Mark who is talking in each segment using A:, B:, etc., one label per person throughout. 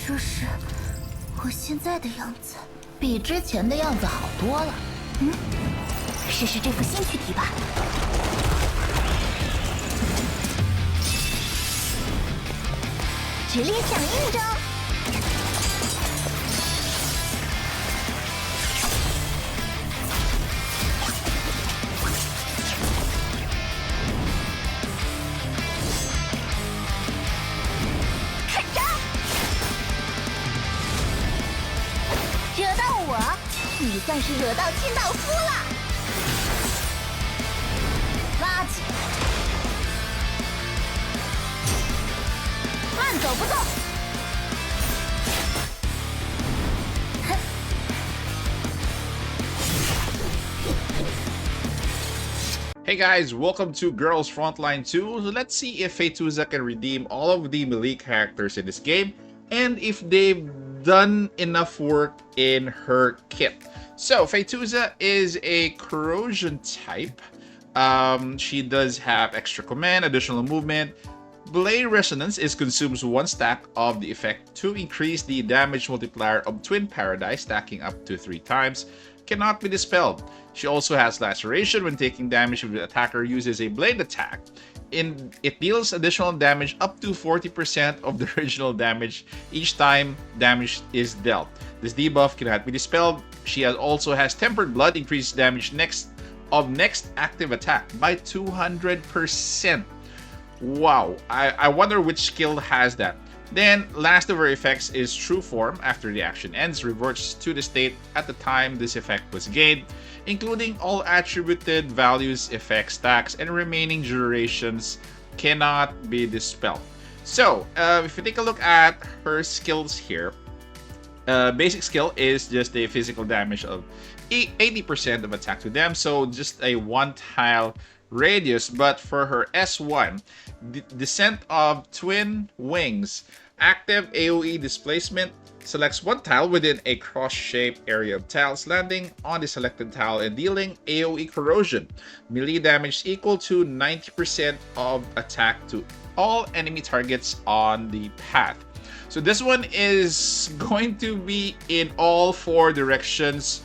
A: 这是我现在的样子，
B: 比之前的样子好多了。
A: 试试这副新躯体吧。直立响应中。看招！惹到我，你算是惹到清道夫了。垃圾！慢走不动。
C: Hey guys, welcome to Girls Frontline 2. So let's see if Phaetusa can redeem all of the melee characters in this game and if they've done enough work in her kit. So Phaetusa is a corrosion type. She does have extra command, additional movement. Blade Resonance consumes one stack of the effect to increase the damage multiplier of Twin Paradise, stacking up to 3 times. Cannot be dispelled. She also has Laceration when taking damage if the attacker uses a blade attack. It deals additional damage up to 40% of the original damage each time damage is dealt. This debuff cannot be dispelled. She also has Tempered Blood, increases damage next active attack by 200%. Wow, I wonder which skill has that. Then, last of her effects is True Form. After the action ends, reverts to the state at the time this effect was gained, including all attributed values, effect stacks, and remaining durations cannot be dispelled. So, if you take a look at her skills here, basic skill is just a physical damage of 80% of attack to them, so just a 1-tile radius. But for her S1, Descent of Twin Wings, active AoE displacement, selects 1 tile within a cross-shaped area of tiles, landing on the selected tile and dealing AoE corrosion. Melee damage equal to 90% of attack to all enemy targets on the path. So this one is going to be in all 4 directions,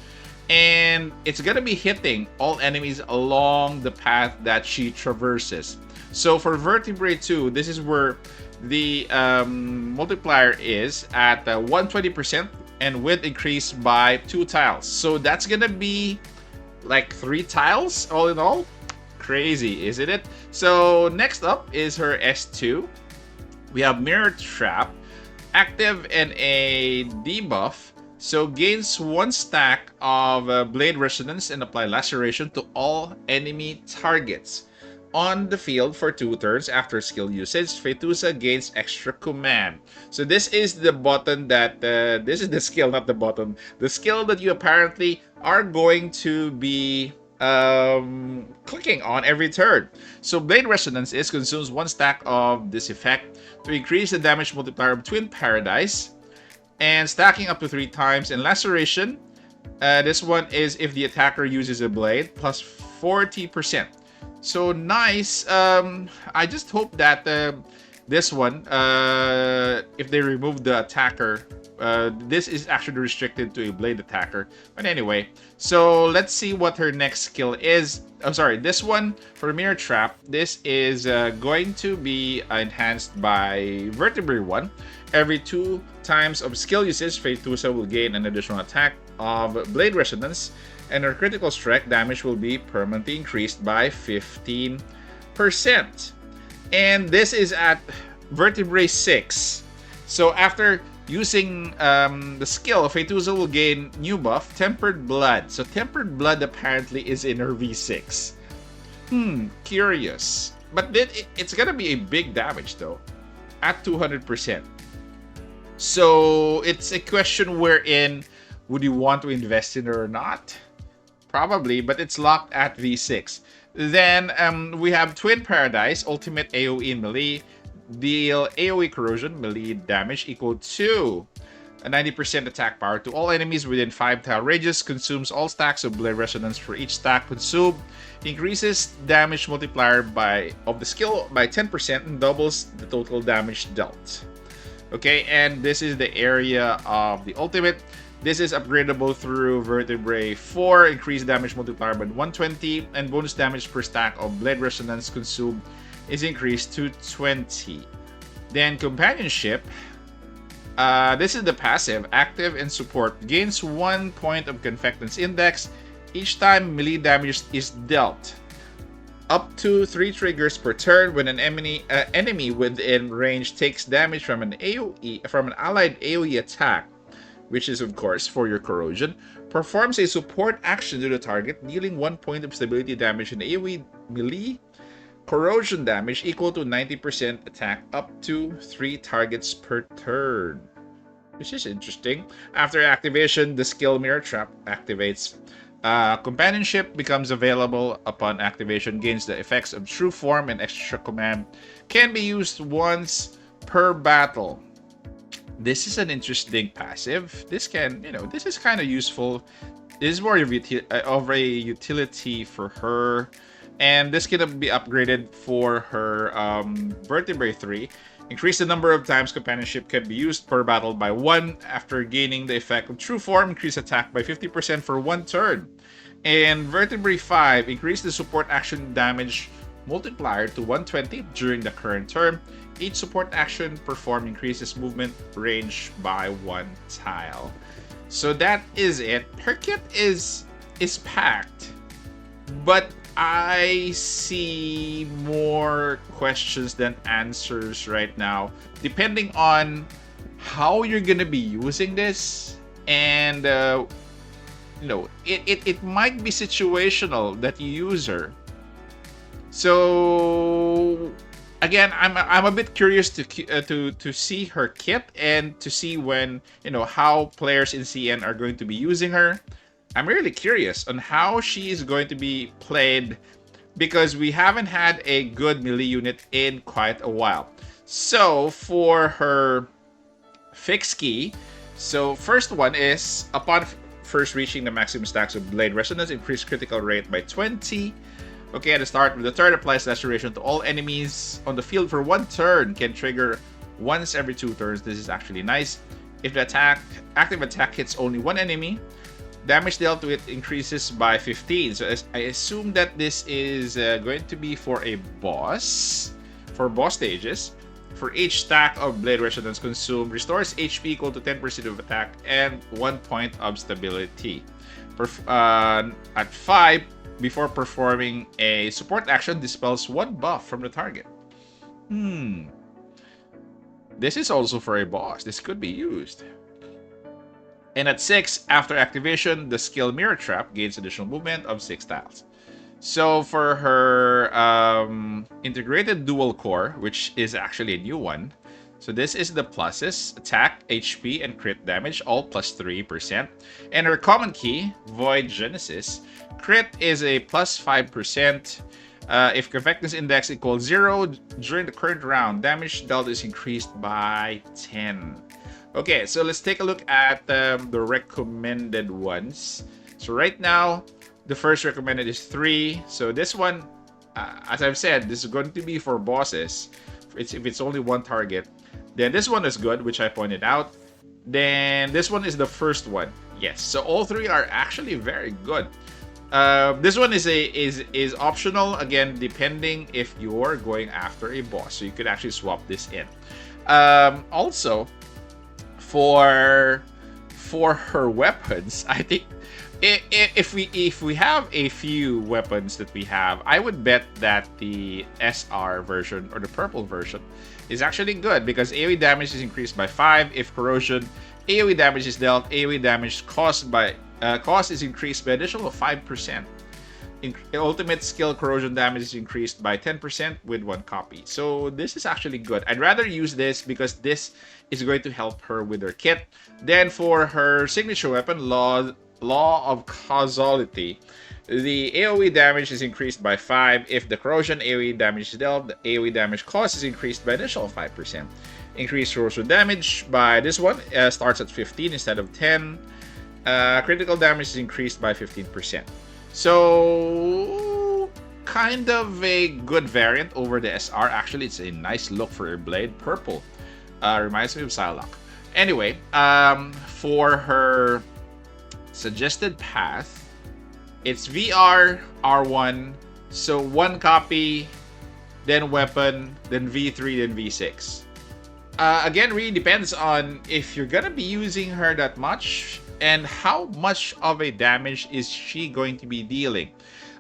C: and it's going to be hitting all enemies along the path that she traverses. So for Vertebrae 2, this is where the multiplier is at 120% and width increased by 2 tiles. So that's going to be like 3 tiles all in all. Crazy, isn't it? So next up is her S2. We have Mirror Trap, active and a debuff. So gains 1 stack of Blade Resonance and apply Laceration to all enemy targets on the field for 2 turns. After skill usage, Phaetusa gains extra command. So this is the button that this is the skill, not the button. The skill that you apparently are going to be clicking on every turn. So Blade Resonance consumes 1 stack of this effect to increase the damage multiplier of Twin Paradise, and stacking up to 3 times. And Laceration, this one is if the attacker uses a blade, plus 40%. So nice. I just hope that this one, if they remove the attacker, this is actually restricted to a blade attacker. But anyway, so let's see what her next skill is. I'm sorry, this one for Mirror Trap, this is going to be enhanced by Vertebrae 1. Every 2 times of skill usage, Phaetusa will gain an additional attack of Blade Resonance, and her critical strike damage will be permanently increased by 15%. And this is at Vertebrae 6. So after using the skill, Phaetusa will gain new buff, Tempered Blood. So Tempered Blood apparently is in her V6. Curious. But then it's gonna be a big damage though, at 200%. So it's a question wherein would you want to invest in it or not? Probably, but it's locked at V6. Then we have Twin Paradise, ultimate AoE in melee. Deal AoE corrosion, melee damage equal to a 90% attack power to all enemies within 5 tile radius. Consumes all stacks of Blade Resonance for each stack consumed. Increases damage multiplier of the skill by 10% and doubles the total damage dealt. Okay, and this is the area of the ultimate. This is upgradable through Vertebrae 4, increased damage multiplier by 120, and bonus damage per stack of Blade Resonance consumed is increased to 20. Then Companionship. This is the passive, active and support. Gains 1 point of Confectance Index each time melee damage is dealt. Up to 3 triggers per turn when an enemy within range takes damage from an allied AoE attack, which is of course for your corrosion, performs a support action to the target, dealing 1 point of stability damage in AoE melee corrosion damage equal to 90% attack up to 3 targets per turn. Which is interesting. After activation, the skill Mirror Trap activates. Companionship becomes available upon activation, gains the effects of True Form and Extra Command, can be used once per battle. This is an interesting passive. This can, this is kind of useful. This is more of a utility for her. And this can be upgraded for her Vertebrae 3. Increase the number of times Companionship can be used per battle by 1 after gaining the effect of True Form. Increase attack by 50% for 1 turn. And Vertebrae 5, increase the support action damage multiplier to 120 during the current turn. Each support action performed increases movement range by 1 tile. So that is it. Her kit is packed, but I see more questions than answers right now, depending on how you're gonna be using this, and it might be situational that you use her. So again, I'm a bit curious to see her kit and to see when how players in CN are going to be using her. I'm really curious on how she is going to be played, because we haven't had a good melee unit in quite a while. So for her fixed key, so first one is upon first reaching the maximum stacks of Blade Resonance, increase critical rate by 20. Okay, at the start of the turn, applies Laceration to all enemies on the field for 1 turn. Can trigger once every 2 turns. This is actually nice. If the active attack hits only 1 enemy, damage dealt to it increases by 15. So I assume that this is going to be for a boss, for boss stages. For each stack of Blade Resonance consumed, restores HP equal to 10% of attack and 1 point of stability. At 5, before performing a support action, dispels 1 buff from the target. This is also for a boss. This could be used. And at 6, after activation, the skill Mirror Trap gains additional movement of 6 tiles. So for her integrated dual core, which is actually a new one. So this is the pluses: attack, HP, and crit damage, all plus 3%. And her common key, Void Genesis, crit is a plus 5%. If Confectance Index equals 0 during the current round, damage dealt is increased by 10. Okay, so let's take a look at the recommended ones. So right now, the first recommended is 3. So this one, as I've said, this is going to be for bosses. If it's only 1 target. Then this one is good, which I pointed out. Then this one is the first one. Yes, so all 3 are actually very good. This one is optional, again, depending if you're going after a boss. So you could actually swap this in. Also, for her weapons, I think if we have a few weapons that we have, I would bet that the SR version or the purple version is actually good, because AoE damage is increased by 5 if corrosion. AoE damage is dealt. AoE damage cost is increased by additional 5%. Ultimate skill corrosion damage is increased by 10% with 1 copy. So this is actually good. I'd rather use this because this is going to help her with her kit. Then for her signature weapon, Law of Causality, the AoE damage is increased by 5 if the corrosion AoE damage is dealt. The AoE damage cost is increased by additional 5%. Increased corrosion damage by this one starts at 15 instead of 10. Critical damage is increased by 15%. So kind of a good variant over the SR. Actually, it's a nice look for a blade. Purple. Reminds me of Psylocke. Anyway, for her suggested path, it's VR, R1, so 1 copy, then weapon, then V3, then V6. Again, really depends on if you're gonna be using her that much and how much of a damage is she going to be dealing.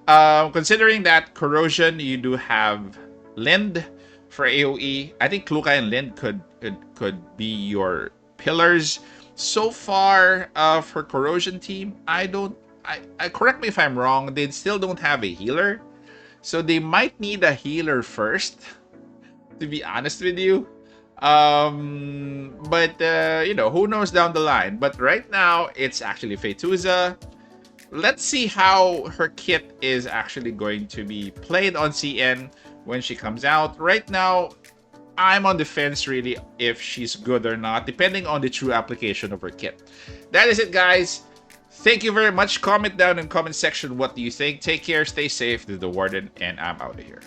C: Considering that corrosion, you do have Lind for AoE. I think Kluka and Lind could be your pillars. So far, for corrosion team, I correct me if I'm wrong, they still don't have a healer. So they might need a healer first, to be honest with you. But you know, who knows down the line. But right now, it's actually Phaetusa. Let's see how her kit is actually going to be played on CN when she comes out. Right now, I'm on the fence really if she's good or not, depending on the true application of her kit. That is it, guys. Thank you very much. Comment down in the comment section what do you think. Take care, stay safe. This is the Warden, and I'm out of here.